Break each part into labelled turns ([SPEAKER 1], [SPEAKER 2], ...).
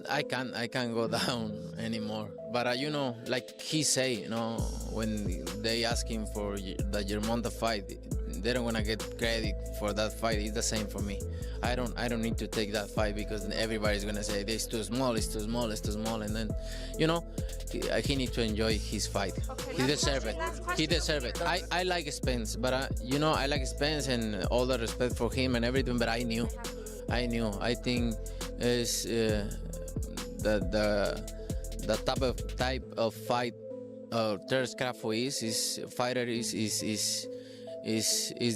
[SPEAKER 1] I can't go down anymore. But like he say, when they ask him for the Germonta fight, they don't wanna get credit for that fight. It's the same for me. I don't need to take that fight because everybody's gonna say it's too small, it's too small, it's too small, and then, he need to enjoy his fight.
[SPEAKER 2] Okay,
[SPEAKER 1] He deserve it. He deserve it. I like Spence, but I like Spence and all the respect for him and everything. But I knew. I think is the type of fight Terence Crawford is fighter is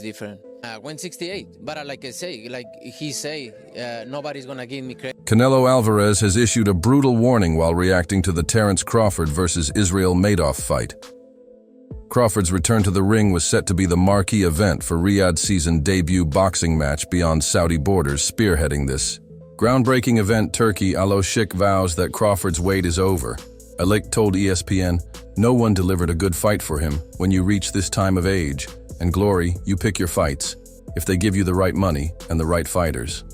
[SPEAKER 1] different. 168, but like I say, like he say, nobody's gonna give me credit.
[SPEAKER 3] Canelo Alvarez has issued a brutal warning while reacting to the Terence Crawford versus Israel Madoff fight. Crawford's return to the ring was set to be the marquee event for Riyadh's season debut boxing match beyond Saudi borders. Spearheading this groundbreaking event, Turkey, Alo Sheikh vows that Crawford's wait is over. Alik told ESPN, "No one delivered a good fight for him. When you reach this time of age and glory, you pick your fights, if they give you the right money and the right fighters.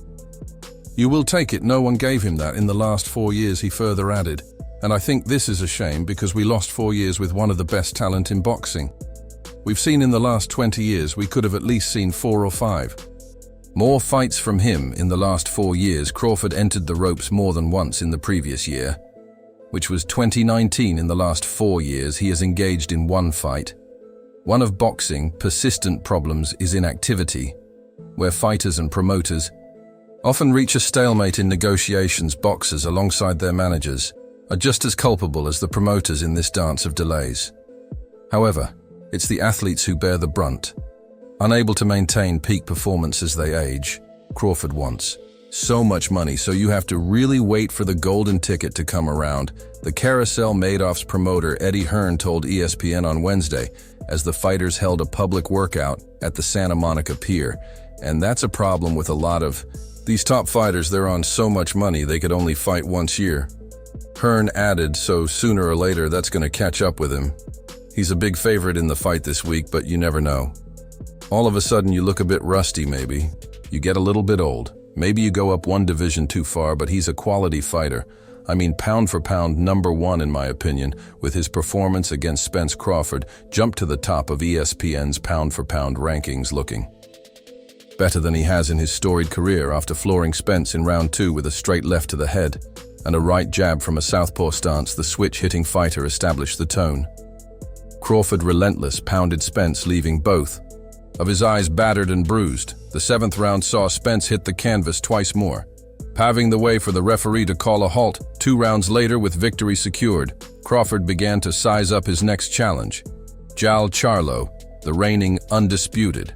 [SPEAKER 3] You will take it. No one gave him that in the last 4 years," he further added. "And I think this is a shame because we lost 4 years with one of the best talent in boxing. We've seen in the last 20 years, we could have at least seen 4 or 5. More fights from him in the last 4 years. Crawford entered the ropes more than once in the previous year, which was 2019. In the last 4 years, he has engaged in one fight. One of boxing persistent problems is inactivity, where fighters and promoters often reach a stalemate in negotiations. Boxers, alongside their managers, are just as culpable as the promoters in this dance of delays. However, it's the athletes who bear the brunt. Unable to maintain peak performance as they age, Crawford wants so much money, so you have to really wait for the golden ticket to come around, the Carousel Madoff's promoter Eddie Hearn told ESPN on Wednesday as the fighters held a public workout at the Santa Monica Pier. And that's a problem with a lot of these top fighters. They're on so much money they could only fight once a year. Hearn added, so sooner or later that's going to catch up with him. He's a big favorite in the fight this week, but you never know. All of a sudden you look a bit rusty maybe. You get a little bit old. Maybe you go up one division too far, but he's a quality fighter. I mean, pound for pound, #1 in my opinion, with his performance against Spence. Crawford jumped to the top of ESPN's pound for pound rankings, looking better than he has in his storied career after flooring Spence in round 2 with a straight left to the head and a right jab from a southpaw stance. The switch-hitting fighter established the tone. Crawford, relentless, pounded Spence, leaving both of his eyes battered and bruised. The 7th round saw Spence hit the canvas twice more, paving the way for the referee to call a halt. 2 rounds later, with victory secured, Crawford began to size up his next challenge. Jal Charlo, the reigning undisputed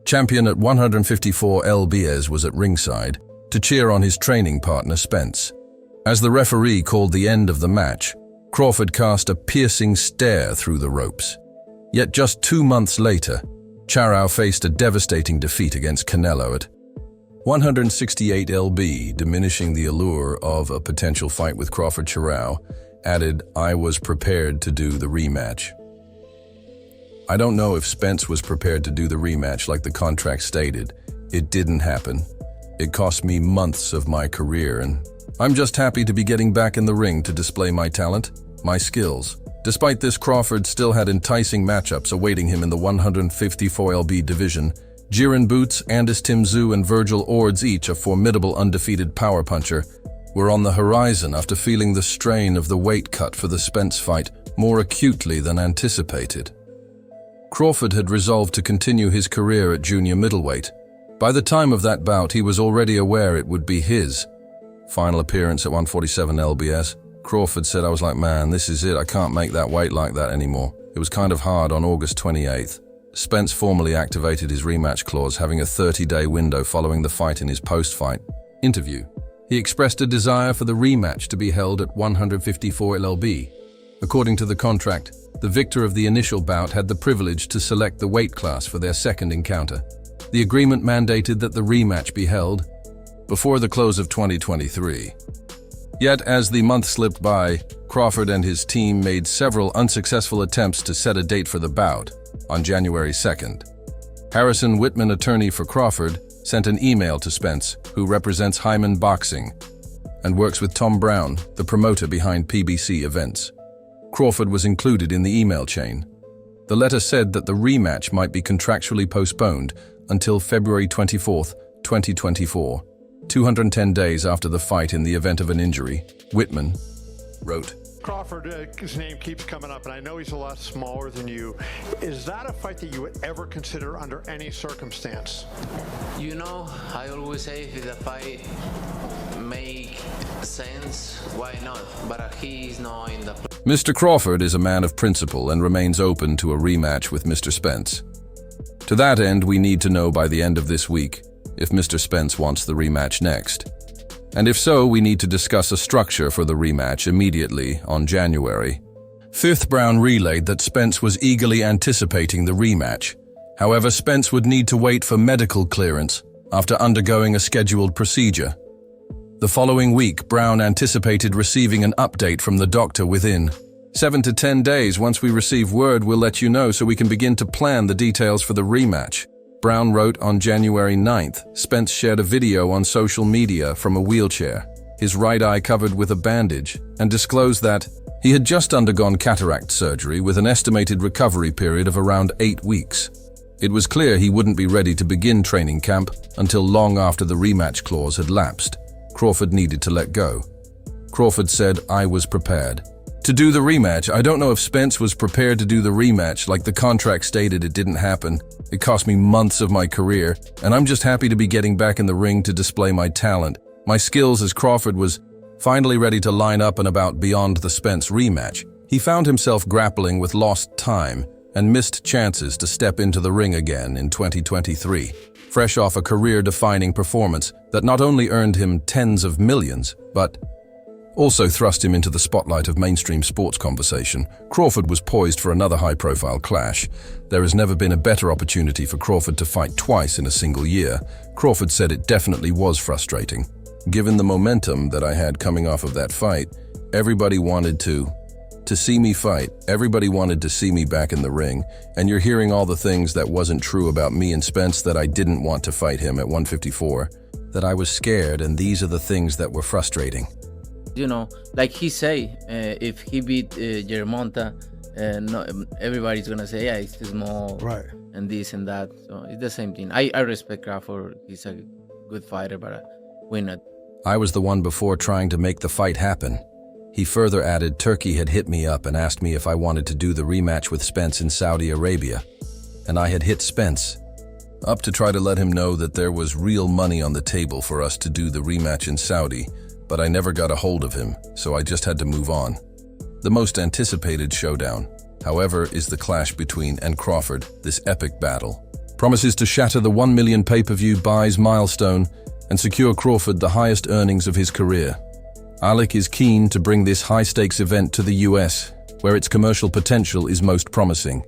[SPEAKER 3] champion at 154 lbs, was at ringside to cheer on his training partner Spence. As the referee called the end of the match, Crawford cast a piercing stare through the ropes. Yet just 2 months later, Charlo faced a devastating defeat against Canelo at 168 lb, diminishing the allure of a potential fight with Crawford. Charlo added, "I was prepared to do the rematch." I don't know if Spence was prepared to do the rematch like the contract stated. It didn't happen. It cost me months of my career, and I'm just happy to be getting back in the ring to display my talent, my skills. Despite this, Crawford still had enticing matchups awaiting him in the 154 lb division. Jiren Boots, Andis Tim Tszyu, and Virgil Ords, each a formidable undefeated power puncher, were on the horizon after feeling the strain of the weight cut for the Spence fight more acutely than anticipated. Crawford had resolved to continue his career at junior middleweight. By the time of that bout, he was already aware it would be his final appearance at 147 lbs. Crawford said, "I was like, man, this is it. I can't make that weight like that anymore." It was kind of hard. On August 28th, Spence formally activated his rematch clause, having a 30-day window following the fight. In his post-fight interview, he expressed a desire for the rematch to be held at 154 lb. According to the contract, the victor of the initial bout had the privilege to select the weight class for their second encounter. The agreement mandated that the rematch be held before the close of 2023. Yet, as the month slipped by, Crawford and his team made several unsuccessful attempts to set a date for the bout. On January 2nd, Harrison Whitman, attorney for Crawford, sent an email to Spence, who represents Hyman Boxing, and works with Tom Brown, the promoter behind PBC events. Crawford was included in the email chain. The letter said that the rematch might be contractually postponed until February 24, 2024, 210 days after the fight in the event of an injury. Whitman wrote,
[SPEAKER 2] Crawford, his name keeps coming up, and I know he's a lot smaller than you. Is that a fight that you would ever consider under any circumstance?
[SPEAKER 1] You know, I always say if the fight make sense, why not? But he's not in the...
[SPEAKER 3] Mr. Crawford is a man of principle and remains open to a rematch with Mr. Spence. To that end, we need to know by the end of this week if Mr. Spence wants the rematch next. And if so, we need to discuss a structure for the rematch immediately on January 5th. Brown relayed that Spence was eagerly anticipating the rematch. However, Spence would need to wait for medical clearance after undergoing a scheduled procedure. The following week, Brown anticipated receiving an update from the doctor within 7 to 10 days. Once we receive word, we'll let you know so we can begin to plan the details for the rematch. Brown wrote on January 9th, Spence shared a video on social media from a wheelchair, his right eye covered with a bandage, and disclosed that he had just undergone cataract surgery with an estimated recovery period of around 8 weeks. It was clear he wouldn't be ready to begin training camp until long after the rematch clause had lapsed. Crawford needed to let go. Crawford said, "I was prepared to do the rematch. I don't know if Spence was prepared to do the rematch. Like the contract stated, it didn't happen. It cost me months of my career, and I'm just happy to be getting back in the ring to display my talent, my skills." As Crawford was finally ready to line up and about beyond the Spence rematch, he found himself grappling with lost time and missed chances to step into the ring again in 2023, fresh off a career-defining performance that not only earned him tens of millions, but also thrust him into the spotlight of mainstream sports conversation. Crawford was poised for another high-profile clash. There has never been a better opportunity for Crawford to fight twice in a single year. Crawford said it definitely was frustrating. Given the momentum that I had coming off of that fight, everybody wanted to see me fight. Everybody wanted to see me back in the ring. And you're hearing all the things that wasn't true about me and Spence, that I didn't want to fight him at 154, that I was scared, and these are the things that were frustrating.
[SPEAKER 1] You know, like he say, if he beat Germonta, no, everybody's gonna say, yeah, he's too small,
[SPEAKER 4] right,
[SPEAKER 1] and this and that. So it's the same thing. I respect Crawford. He's a good fighter, but we're not.
[SPEAKER 3] I was the one before trying to make the fight happen. He further added, Turkey had hit me up and asked me if I wanted to do the rematch with Spence in Saudi Arabia, and I had hit Spence up to try to let him know that there was real money on the table for us to do the rematch in Saudi, but I never got a hold of him, so I just had to move on. The most anticipated showdown, however, is the clash between and Crawford. This epic battle promises to shatter the 1 million pay-per-view buys milestone and secure Crawford the highest earnings of his career. Alec is keen to bring this high-stakes event to the US, where its commercial potential is most promising.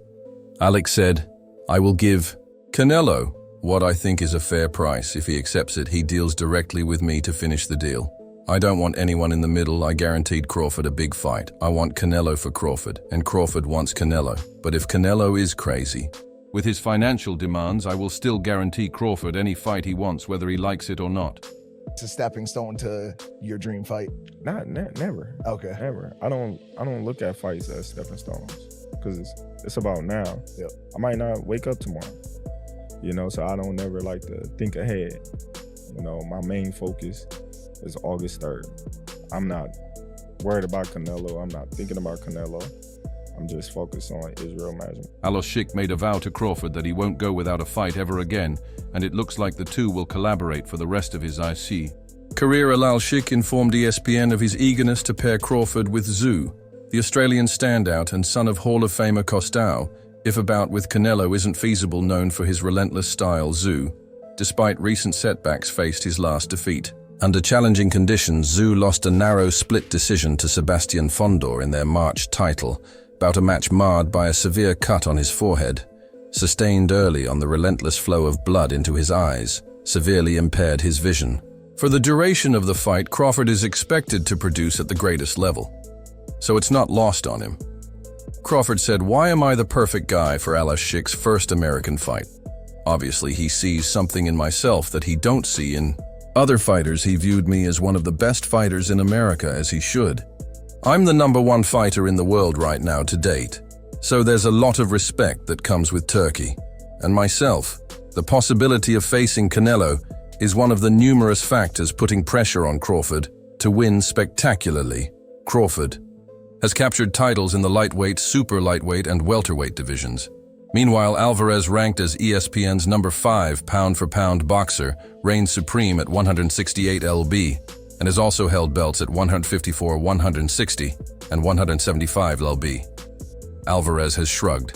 [SPEAKER 3] Alec said, "I will give Canelo what I think is a fair price. If he accepts it, he deals directly with me to finish the deal. I don't want anyone in the middle. I guaranteed Crawford a big fight. I want Canelo for Crawford, and Crawford wants Canelo. But if Canelo is crazy with his financial demands, I will still guarantee Crawford any fight he wants, whether he likes it or not."
[SPEAKER 4] It's a stepping stone to your dream fight.
[SPEAKER 5] Never.
[SPEAKER 4] Okay.
[SPEAKER 5] Never. I don't look at fights as stepping stones, because it's about now.
[SPEAKER 4] Yep.
[SPEAKER 5] I might not wake up tomorrow, so I don't never like to think ahead. My main focus is August 3rd. I'm not worried about Canelo. I'm not thinking about Canelo. I'm just focused on Israel Majid.
[SPEAKER 3] Al-Sheikh made a vow to Crawford that he won't go without a fight ever again, and it looks like the two will collaborate for the rest of his IC career. Al-Sheikh informed ESPN of his eagerness to pair Crawford with Tszyu, the Australian standout and son of Hall of Famer Costau, if a bout with Canelo isn't feasible. Known for his relentless style, Tszyu, despite recent setbacks, faced his last defeat. Under challenging conditions, Tszyu lost a narrow split decision to Sebastian Fondor in their March title bout, a match marred by a severe cut on his forehead, sustained early on. The relentless flow of blood into his eyes severely impaired his vision. For the duration of the fight, Crawford is expected to produce at the greatest level, so it's not lost on him. Crawford said, "Why am I the perfect guy for Al-Sheikh's first American fight? Obviously, he sees something in myself that he don't see in Other fighters he viewed me as one of the best fighters in America, as he should. I'm the #1 fighter in the world right now to date, so there's a lot of respect that comes with Turkey. And myself, the possibility of facing Canelo is one of the numerous factors putting pressure on Crawford to win spectacularly. Crawford has captured titles in the lightweight, super lightweight, and welterweight divisions. Meanwhile, Alvarez, ranked as ESPN's #5 pound-for-pound boxer, reigns supreme at 168 lb and has also held belts at 154, 160, and 175 lb. Alvarez has shrugged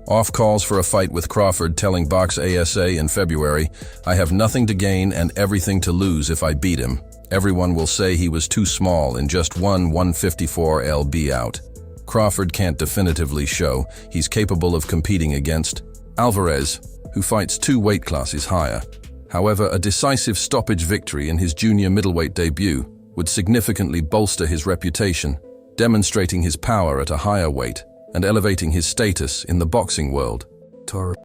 [SPEAKER 3] off calls for a fight with Crawford, telling Box ASA in February, "I have nothing to gain and everything to lose if I beat him. Everyone will say he was too small in just one 154 lb out." Crawford can't definitively show he's capable of competing against Alvarez, who fights 2 weight classes higher. However, a decisive stoppage victory in his junior middleweight debut would significantly bolster his reputation, demonstrating his power at a higher weight and elevating his status in the boxing world.